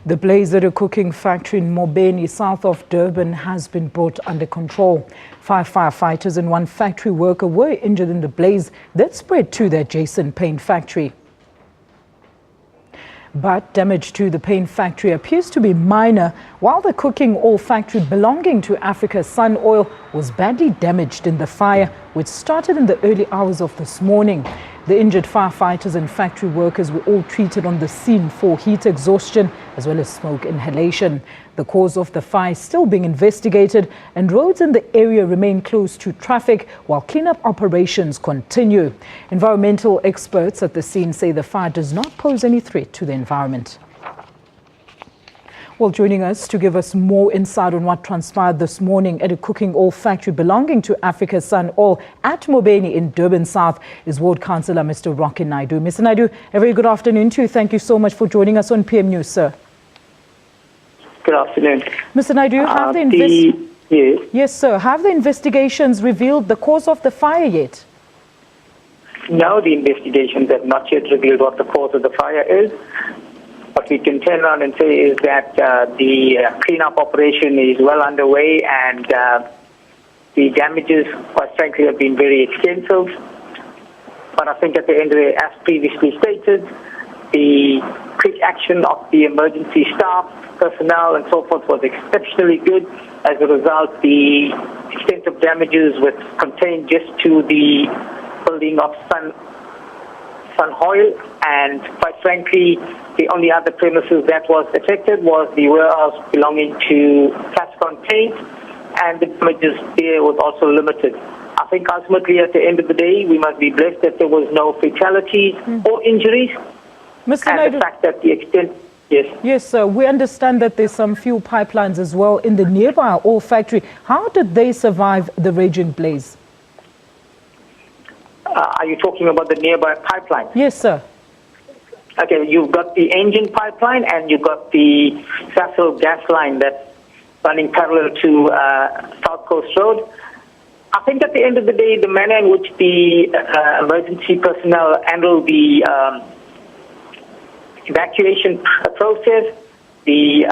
The blaze at a cooking factory in Mobeni, south of Durban, has been brought under control. 5 firefighters and 1 factory worker were injured in the blaze that spread to the adjacent paint factory. But damage to the paint factory appears to be minor, while the cooking oil factory belonging to Africa Sun Oil was badly damaged in the fire, which started in the early hours of this morning. The injured firefighters and factory workers were all treated on the scene for heat exhaustion as well as smoke inhalation. The cause of the fire is still being investigated, and roads in the area remain closed to traffic while cleanup operations continue. Environmental experts at the scene say the fire does not pose any threat to the environment. Well, joining us to give us more insight on what transpired this morning at a cooking oil factory belonging to Africa Sun Oil at Mobeni in Durban South is Ward Councillor Mr. Naaidoo. Mr. Naaidoo, a very good afternoon to you. Thank you so much for joining us on PM News, sir. Good afternoon. Mr. Naaidoo, have Yes, sir. Have the investigations revealed the cause of the fire yet? No, the investigations have not yet revealed what the cause of the fire is. What we can turn around and say is that the cleanup operation is well underway, and the damages, quite frankly, have been very extensive. But I think at the end of the day, as previously stated, the quick action of the emergency staff, personnel and so forth was exceptionally good. As a result, the extent of damages was contained just to the building of Sun Oil, and quite frankly, the only other premises that was affected was the warehouse belonging to Cascon Paint, and the damages there was also limited. I think ultimately at the end of the day, we must be blessed that there was no fatalities or injuries. Mr. And Naaidoo, the fact that the extent... Yes, sir. We understand that there's some fuel pipelines as well in the nearby oil factory. How did they survive the raging blaze? Are you talking about the nearby pipeline? Yes, sir. Okay, you've got the engine pipeline and you've got the Sasol gas line that's running parallel to South Coast Road. I think at the end of the day, the manner in which the emergency personnel handle the evacuation process, the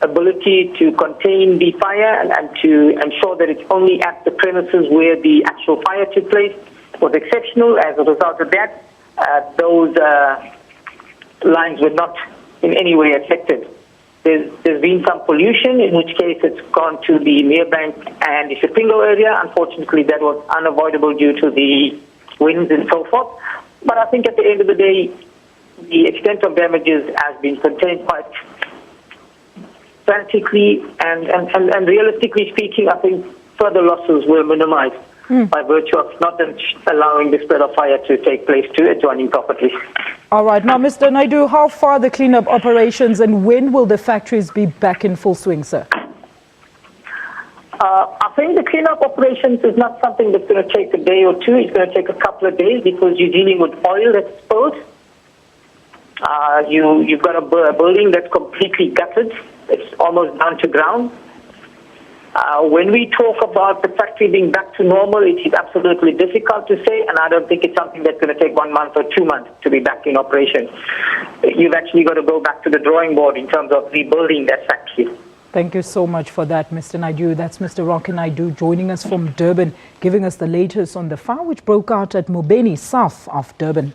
ability to contain the fire and to ensure that it's only at the premises where the actual fire took place was exceptional. As a result of that, those lines were not in any way affected. There's been some pollution, in which case it's gone to the Merebank and the Shipingo area. Unfortunately, that was unavoidable due to the winds and so forth. But I think at the end of the day, the extent of damages has been contained quite frantically, and realistically speaking, I think further losses were minimized by virtue of not allowing the spread of fire to take place to adjoining properties. All right. Now, Mr. Naaidoo, how far the cleanup operations, and when will the factories be back in full swing, sir? I think the cleanup operations is not something that's going to take a day or two. It's going to take a couple of days because you're dealing with oil that's exposed. You've got a building that's completely gutted. It's almost down to ground. When we talk about the factory being back to normal, it is absolutely difficult to say, and I don't think it's something that's going to take 1 month or 2 months to be back in operation. You've actually got to go back to the drawing board in terms of rebuilding that factory. Thank you so much for that, Mr. Naaidoo. That's Mr. Naaidoo joining us from Durban, giving us the latest on the fire which broke out at Mobeni, south of Durban.